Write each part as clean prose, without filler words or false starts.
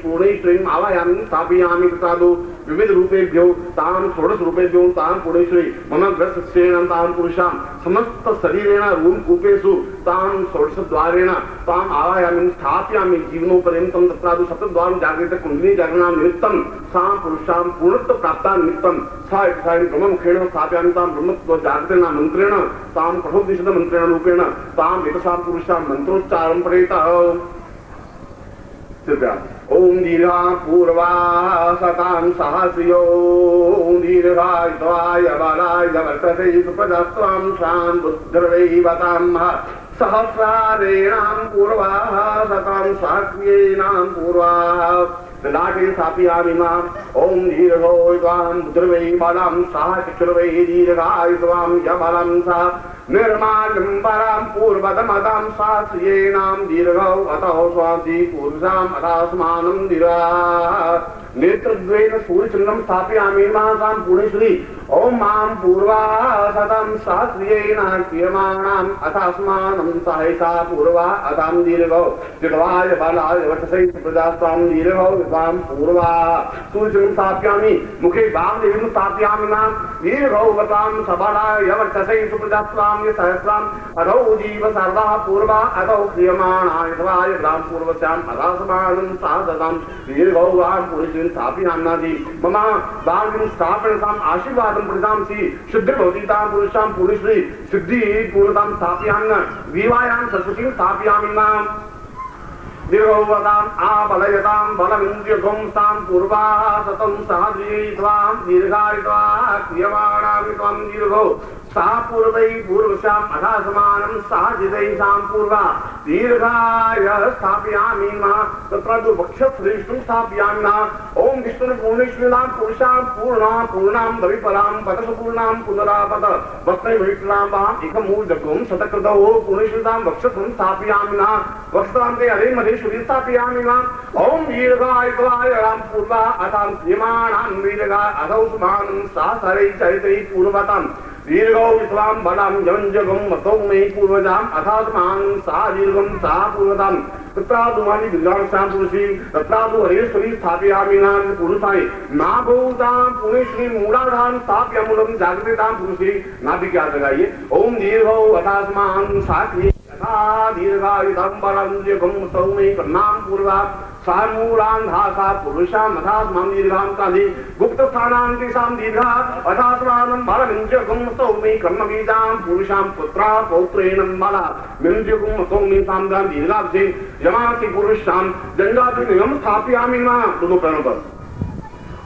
पूर्णेश्वरीं आवायामि स्थापयामि प्रसादो विविध रूपेभ्यो तां षोडश रूपेभ्यो तां पूर्णेश्वरी मम ग्रस्तेन तां पुरुषां समस्त शरीरेण रूपकूपेषु तां षोडश द्वारेण तां आवायामि स्थापयामि जीवनोपर्यन्तं तत्रादु सप्तद्वारं जागृत कुण्डली जागरणां निमित्तं सां पुरुषां पूर्णत्व प्राप्ता निमित्तं सा ब्रह्ममुखेन स्थापयामि तां ब्रह्मत्व जागृतेन मन्त्रेण तां कठोपनिषद मन्त्रेण रूपेण तां एतसां पुरुषां मन्त्रोच्चारणं पठेतः। ओम दीर्घा पूर्वा सतां सहस्यो दीर्घायुत्वाय बालाय वर्तते सुप्रजास्त्वां शां बुद्धिर्वैवतां सहस्रारेणां पूर्वा सतां सहस्रेणां पूर्वा लाटे स्थापयामि माम् ओम दीर्घो त्वां बुद्धिर्वै बालां सहस्रवै दीर्घायुत्वां यबलं सा निर्माणं परां पूर्वतमतां शास्त्रेणां दीर्घौ अतः स्वासी पुरुषाम् अथास्मानं दीर्घा नेत्रद्वयेन सूर्यचन्द्रं स्थापयामि मासां पूर्णेश्वरी ओम मां पूर्वा सतं शास्त्रेण क्रियमाणाम् अथास्मानं सहसा पूर्वा अथां दीर्घौ जडवाय बालाय वर्तते प्रजास्तां दीर्घौ विद्वां पूर्वा सूर्यचन्द्रं स्थापयामि मुखे वामदेवीं स्थापयामि मां दीर्घौ वतां सबलाय वर्तते प्रजास्तां सहस्रां अधौ जीव सर्वा पूर्वा अधौ क्रियमाणाय द्वाय ब्राह्म पूर्वस्याम् अथास्मानं सहसतां दीर्घौ वां पुरुषं स्थापयाम्नादि मम वाग्ं स्थापनताम् आशीर्वादं प्रदांसि शुद्धिर्भवति तां पुरुषां पूर्णेश्वरी सिद्धि पूर्णतां स्थापयामि विवायां सरस्वतीं स्थापयामि मां दीर्घोवताम् आबलयतां बलमिन्द्रियगुं तां पूर्वा सतं सहद्रीत्वां दीर्घायित्वा क्रियमाणामि त्वं दीर्घो सा पूर्वै पूर्वस्याम् अथासमानं सहजितैषां पूर्वा दीर्घाय स्थापयामि मा तत्र वक्षश्रेष्ठं स्थापयामि मा ओम विष्णुपूर्णेश्वरीणां पुरुषां पूर्णां द्रविपरां पदसपूर्णां पुनरापद वक्त्रैवैष्णां वाम् एकमूर्धकं शतकृतौ पूर्णेश्वरीणां वक्षसं स्थापयामि मा वक्षान्ते हरे महेश्वरी स्थापयामि मा ओम दीर्घायत्वाय राम पूर्वा अथां क्रियमाणां दीर्घा अधौ सुमानं सहसरै चरितै पूर्वतां दीर्घौ विश्वां बलां जंजगं मतौ मे पूर्वजाम् अथात्मां सा दीर्घं सा पूर्वतां तत्रादुमानि विद्वांसां पुरुषीं तत्रादु हरेश्वरी स्थापयामि नाम पुरुषाय नाभूतां पुण्यश्री मूलाधां स्थापयामूलं जागृतां पुरुषी नाभि क्या लगाइए ओम दीर्घौ अथात्मां सा यथा दीर्घायुधं बलं जगं मतौ मे कर्णां पूर्वा सामूलांधासा पुरुषां अथात्मां दीर्घां काली गुप्त स्थानान्तिसां दीर्घा अथात्मानं बलमिन्द्रियगुं मतौ मे कर्मवीदां पुरुषां पुत्रा पौत्रेण बला मिन्द्रियगुं मतौ मे साम्रां दीर्घाब्धे यमासि पुरुषां जंगादिनियम स्थापयामि मा दोनों पैरों पर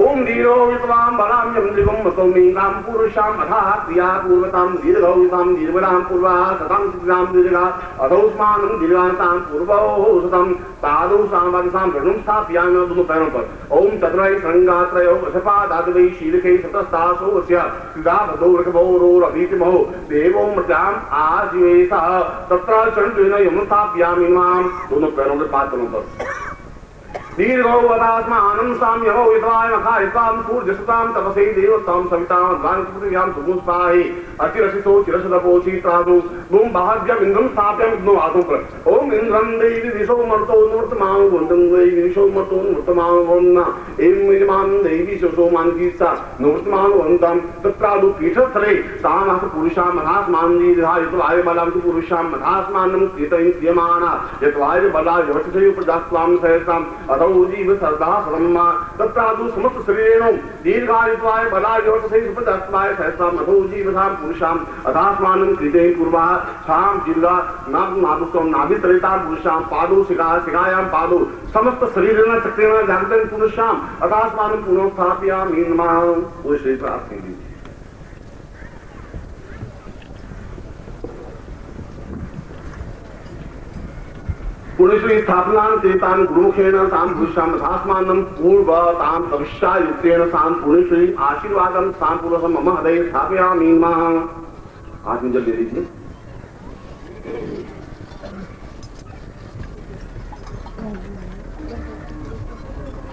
ओम दीर्घौ विद्वां बलां यमृगं मतौ मे नाम पुरुषां अथाः क्रिया पूर्वतां दीर्घौ विद्वां दीर्घां पूर्वा सतां सिद्धां दीर्घा अधौस्मानं दीर्घान्तां पूर्वौ सतं पादौ सामवंसां वरुणं स्थापयामि दोनों पैरों पर ओम तत्रै संगात्रयो वशपादाद्वै शीलके सतस्तासो अस्य सिद्धाभदौ रकभौरोरभीतिमो देवो मृत्याम् आजीवेशः तत्र चण्डेन यमं स्थापयामि मां दोनों पैरों के पादों पर दीर्घौ वदात्मानं साम्यहो विद्वाय मखायित्वां सूर्यसुतां तपसे देवतां सवितां गानपृथिव्यां सुमुस्पाहि अतिरसितो चिरसदपोषि त्रादु भूं बाह्यमिन्द्रं स्थाप्यामि विष्णु आदौ पर ओम इन्द्रं देवी दिशो मर्तो नूर्तमां वन्दं देवी दिशो मर्तो नूर्तमां वन्ना एवं यजमां देवी शोषो मानकीसा नूर्तमां वन्दं तत्रादु पीठस्थले सामहस पुरुषां मधास्मां दीर्घायुत्वाय बलां पुरुषां मधास्मानं कृतैः क्रियमाणा यत्वाय बलाय वर्तते प्रजास्त्वां सहसां जीव सर्दा सर्मा तत्रादु समस्त शरीरेण दीर्घायुत्वाय बलाय वर्तते सुप्रजास्त्वाय सहसा मधो जीवसां पुरुषां अथास्मानं कृते पूर्वा शां दीर्घा नाभुस्त्वं नाभितरेतां पुरुषां पादौ शिखायां पादौ समस्त शरीरेण चक्रेण जागृतं पुरुषां अथास्मानं पुनः स्थापयामि नमः पुरुषे प्रार्थये पुण्यश्री स्थापनां चेतां गुरुमुखेन तां पुरुषां यथास्मानं पूर्वतां भविष्यायुक्तेन तां पुण्यश्री आशीर्वादं तां पूर्वसं मम हृदये स्थापयामि नमः। हाथ में जल दे दीजिए।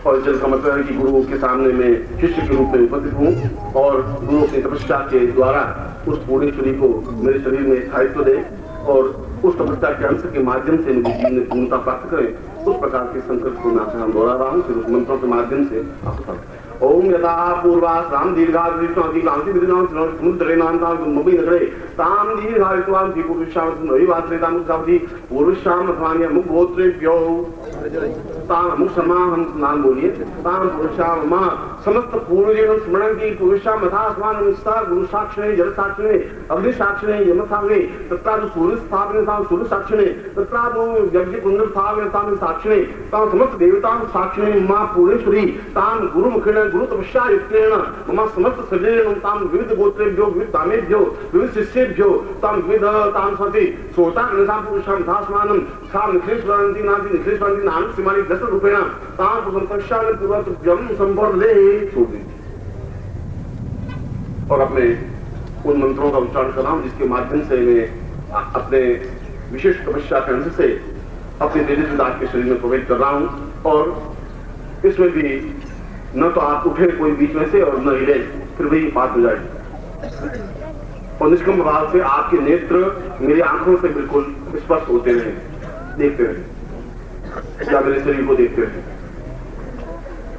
और जल का मतलब है कि गुरु के सामने मैं शिष्य के रूप में उपस्थित हूँ और गुरु की तपस्या के द्वारा उस पुण्यश्री को मेरे शरीर में स्थायित्व दे और उस तपस्या के अंश के माध्यम से मुझे जीवन में पूर्णता प्राप्त करें। उस प्रकार के संकल्प को मैं हम दोहरा रहा हूँ। फिर उस मंत्रों के माध्यम से आपको ओम यथा पूर्वाश्राम दीर्घामुद्रेनांतामुबी नगरे ताम दीर्घायुत्वाम दीपुरुषावती पूर्वश्याम अथवान्य मुख गोत्रेभ्यो ताम मुख समाहम नाम बोलिए ताम पुरुषाम मां समस्त पूर्वजन स्मरण की पुरुषाम अथास्मान गुरु साक्षिणे जल साक्षिणे अग्नि साक्षिणे यम साक्षिणे तत्रादु सूर्य स्थापने ताम सूर्य साक्षिणे तत्रादु यज्ञ कुंड स्थापने ताम साक्षिणे ताम समस्त देवताओं साक्षिणे मां पूर्णेश्वरी ताम गुरु मुखेण गुरु तपस्या युक्तेन मम समस्त सजनेन ताम विविध गोत्रेभ्यो विविध दामेभ्यो विविध शिष्येभ्यो ताम विविध ताम सति सोता निसाम पुरुषाम धास्मानं साम निखेश्वरन्ति नाति निखेश्वरन्ति नाम सिमानि दश रूपेण ताम संतक्षान पूर्वतभ्यम संवर्धे। और अपने उन मंत्रों का उच्चारण कर रहा हूं जिसके माध्यम से मैं अपने विशेष तपस्या के अंश से अपने तेजस्वी दास के शरीर में प्रवेश कर रहा हूं। और इसमें भी न तो आप उठे कोई बीच में से और न हिले, फिर वही बात हो जाएगी। और निष्कम भाव से आपके नेत्र मेरी आंखों से बिल्कुल स्पष्ट होते रहे, देखते रहे, या मेरे शरीर को देखते रहे।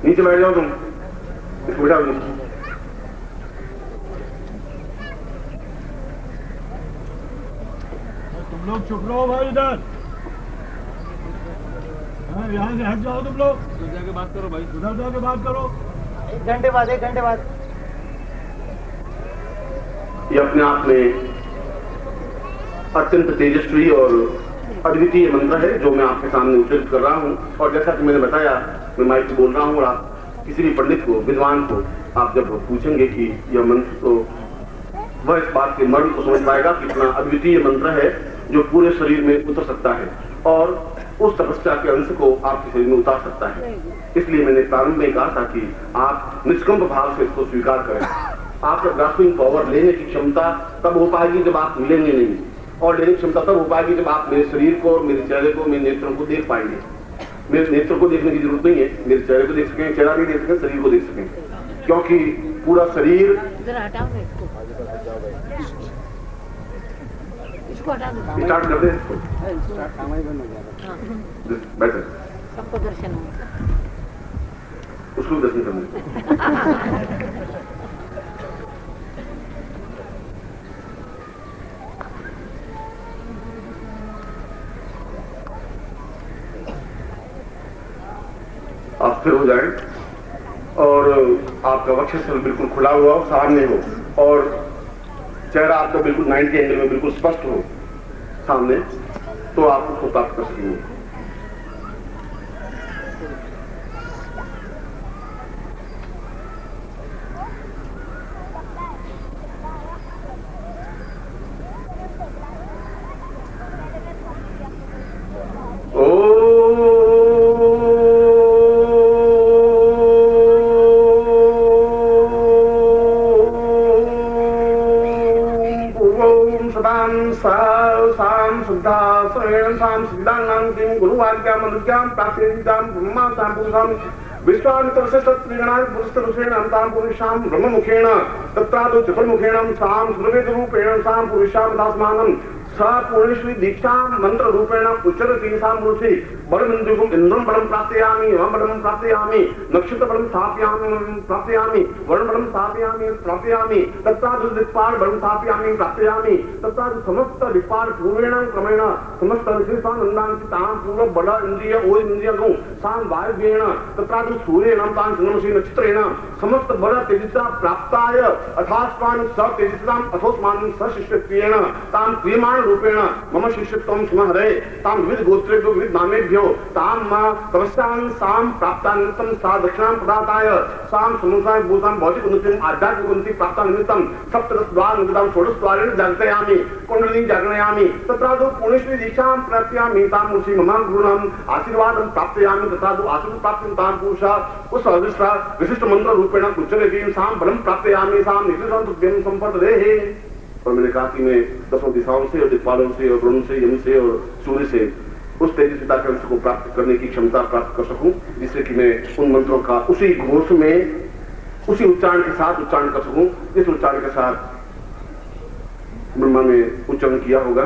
नीचे बैठ जाओ तुम, इसको बैठा नहीं। तुम लोग चुप रहो भाई, इधर यहाँ से हट जाओ, तुम लोग उधर जाके बात करो भाई, उधर जाके बात करो। 1 घंटे बाद ये अपने आप में अत्यंत तेजस्वी और अद्वितीय मंत्र है जो मैं आपके सामने उच्चारित कर रहा हूं। और जैसा कि मैंने बताया, मैं माइक बोल रहा हूं और आप किसी भी पंडित को, विद्वान को आप जब पूछेंगे कि यह मंत्र, तो वह इस बात के मर्म को समझ पाएगा कि इतना अद्वितीय मंत्र है जो पूरे शरीर में उतर सकता है और उस तपस्या के अंश को आपके शरीर में उतार सकता है। इसलिए मैंने प्रारंभ में कहा था कि आप निष्कंप भाव से इसको स्वीकार करें। आपका ग्रास्पिंग पावर, लेने की क्षमता तब हो पाएगी जब आप मिलेंगे नहीं, और लेने की क्षमता तब हो पाएगी जब आप मेरे शरीर को और मेरे चेहरे को, मेरे नेत्रों को देख पाएंगे। मेरे नेत्र को देखने की जरूरत नहीं है, मेरे चेहरे को देख सकें, चेहरा भी देख सकें, शरीर को देख सकें, क्योंकि पूरा शरीर स्टार्ट कर दे इसको, बेटर सबको दर्शन हो, उसको दर्शन करने। आप स्थिर हो जाए और आपका वक्षस्थल बिल्कुल खुला हुआ हो, सामने हो, और चेहरा आपका बिल्कुल 90 एंगल में बिल्कुल स्पष्ट हो सामने, तो आप उसको प्राप्त कर सकेंगे। पुरुषाम ब्रह्म मुखेण तत्रादो चतुर्मुखेण साम सुरवेद रूपेण साम पुरुषाम दासमानम सा पूर्णेश्वरी दीक्षा मंत्र रूपेण उच्चरति साम पुरुषे बलमिन्द्रियं इंद्रं बलं प्राप्तयामि, वम बलं प्राप्तयामि, नक्षत्र बलं प्राप्तयामि, वर्ण बलं प्राप्तयामि, तत्रादु दिक्पाल बलं प्राप्तयामि, तत्रादु समस्त दिक्पाल पूर्वेण क्रमेण समस्त ऋषिसानन्दांसि तां पूर्व बल इंद्रिय ओ इंद्रियगो साम वायुवेण तत्रादु सूर्येण तां चन्द्रमसि नक्षत्रेण समस्त बल तेजसा प्राप्ताय अथास्मान् स तेजसां अथोस्मान् स शिष्यत्वेन तां क्रियमाण रूपेण मम शिष्यत्वं स्महरे तां विविध गोत्रेभ्यो विविध नामेभ्यो तां तपस्यां सां प्राप्तानिमित्तं सा दक्षिणां प्रदाताय सां समुसाय भूतां भौतिक उन्नतिं आध्यात्मिक उन्नति प्राप्तानिमित्तं सप्तदशद्वार निगदां षोडशद्वारेण जागृतयामि कुण्डलिनी जागृणयामि तत्रादौ पूर्णेश्वरी दीक्षां प्राप्यामि तां मुषि मम गुरुणाम् आशीर्वादं प्राप्तयामि तत्रादौ आशीर्वाद प्राप्तिं तां पुरुषा उस विशिष्ट मंत्र रूपेण उच्चरति सां बलं प्राप्तयामि सां नित्यसंतुभ्यं संपदे। और मैंने कहा कि मैं 10 दिशाओं से और दिक्पालों से और वरुण से, यम से और सूर्य से उस तेजस्विता के अंश को प्राप्त करने की क्षमता प्राप्त कर सकूं, जिससे कि मैं उन मंत्रों का उसी घोष में, उसी उच्चारण के साथ उच्चारण कर सकूं जिस उच्चारण के साथ ब्रह्मा ने उच्चारण किया होगा।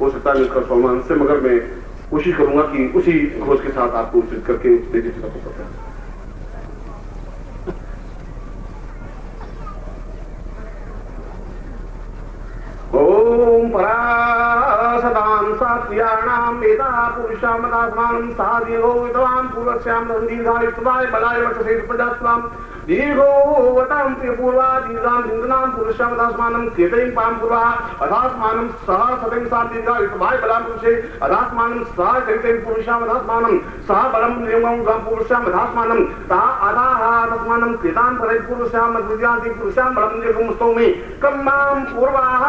हो सकता है उसका 100वां अंश, मगर मैं कोशिश करूंगा कि उसी घोष के साथ आपको उचित करके देखे सकता है। ओम परासदां सात्यानां वेदा पुरुषामदात्मानं साधियो विद्वान् पूर्वस्यां दीर्घायुष्माय बलाय वचसे प्रजास्वां दीर्घोवतां प्रियपूर्वा दीर्घां सिन्धुनां पुरुषामदात्मानं केतैं पां पूर्वा अदात्मानं सह सदैं सा दीर्घायुष्माय बलां पुरुषे अदात्मानं सह चरितैं पुरुषामदात्मानं सह बलं निर्मं गं पुरुषामदात्मानं ता अदाः तस्मानं केतां परै पुरुषामद्विजाति पुरुषां बलं निर्गं स्तौमि कम्मां पूर्वाः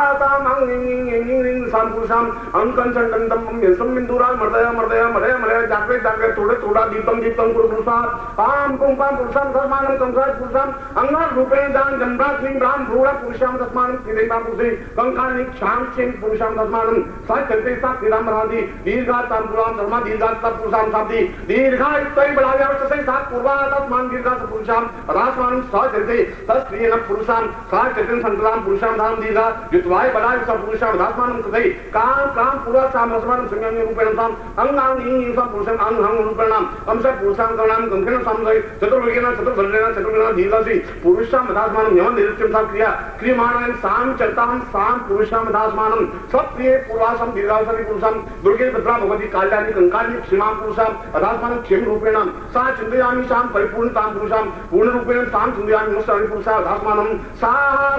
पुरुषाम अंकन चंडम यशम बिंदुरा मर्दय मर्दय मलय मलय जागृत जागृत थोड़े थोड़ा दीपम दीपम पुरुषा पाम कुंपाम पुरुषाम धर्मानम कंकाय पुरुषाम अंगार रूपेण दान जम्रात निं ब्राह्म भ्रूण पुरुषाम धर्मानम किरेता पुरुषे कंकानि क्षाम चेन पुरुषाम धर्मानम सा चलते सा किराम राधि दीर्घा ताम पुराम धर्मा दीर्घा तप पुरुषाम साधि दीर्घा इत्तै बलाया वचसे सा पूर्वा तस्मान दीर्घा पुरुषाम रासमानम सा चलते तस्त्रियन पुरुषाम सा चलते संतराम पुरुषाम धाम दीर्घा युत्वाय बलाय सा पुरुषाम रासमानम कृते काम काम पूरा साम रसमानम संज्ञानि रूपेण साम अंगांनि सा पुरुषाम अंगं रूपेण हम सा पुरुषाम कर्णाम कंखेन समदय चतुर्वेगेन चतुर्वर्णेन चतुर्वेगेन दीर्घसि पुरुषाम दासमानम यमन निरुच्यम सा क्रिया क्रियमाणं साम चलताम साम पुरुषाम दासमानम सब प्रिय पूर्वासम दीर्घासनि पुरुषाम दुर्गे भद्रा भगवती काल्यानि कंकानि क्षमाम पुरुषाम दासमानम क्षेम रूपेण सा चिन्तयामि साम परिपूर्णताम पुरुषाम पूर्ण रूपेण साम चिन्तयामि मुष्टानि पुरुषा दासमानम सा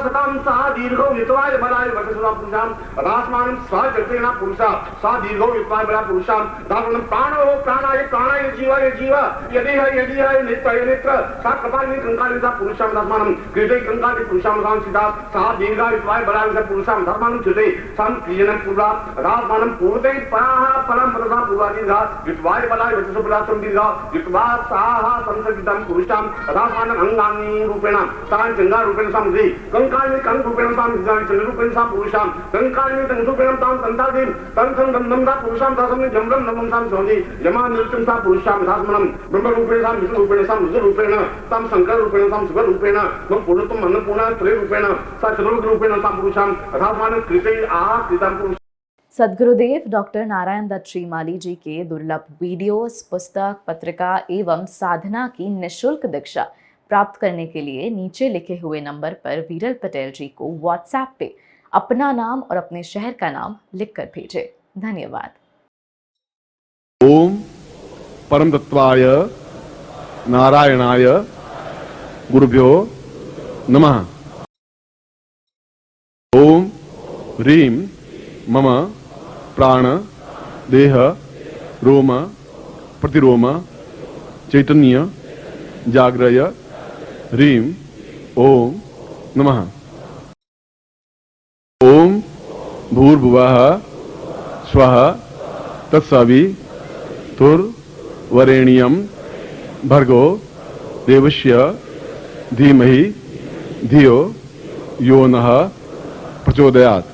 सताम सा दीर्घो वित्वाय बलाय वचसुरा पुरुषाम दासमानम सा चलतेना पुरुषा सा दीर्घो वित्वाय बला पुरुषाम दासमानम प्राणो प्राणाय प्राणाय जीवाय जीवा यदि है नेत्र सा कपालिनी कंकालिनी सा पुरुषाम दासमानम कृते कंकालिनी पुरुषाम साम सीता सा दीर्घा वित्वाय बलाय सा पुरुषाम दासमानम कृते साम क्रियन पूर्वा दासमानम पूर्ते पराः परम प्रसा पूर्वा दीर्घा वित्वाय बलाय वचसु बलासम दीर्घा वित्वा साः संसर्गितं पुरुषाम दासमानम अंगानि रूपेण सा जंगा रूपेण साम दी कंकालिनी कंग रूपेण साम चंद्र रूपेण साम पुरुषाम कंकालिनी तंग रूपेण ताम तंतादि तंसं दंदम सा पुरुषाम दासमनि जमरम नमं साम सोनि यमा निरुच्यम सा पुरुषाम दासमानम ब्रह्म रूपेण साम विष्णु रूपेण साम रुद्र रूपेण साम शंकर रूपेण साम शिव रूपेण मम पूर्णतम अन्नपूर्णा त्रय रूपेण सा चतुर्मुख रूपेण साम पुरुषाम दासमानम कृते आह कृतं पुरुष। सद्गुरुदेव डॉक्टर नारायण दत्त श्रीमाली जी के दुर्लभ वीडियोस, पुस्तक, पत्रिका एवं साधना की निःशुल्क दीक्षा प्राप्त करने के लिए नीचे लिखे हुए नंबर पर वीरल पटेल जी को व्हाट्सएप पे अपना नाम और अपने शहर का नाम लिखकर भेजें। धन्यवाद। ओम परम तत्वाय नारायणाय गुरुभ्यो नमः। ओम ह्रीं मम प्राण देह रोम प्रतिरोम चैतन्य जाग्रय ह्रीं ओम नमः। ओम भूर्भुवः स्वः तत्सवितुर्वरेण्यं भर्गो देवस्य धीमहि धियो यो नः प्रचोदयात्।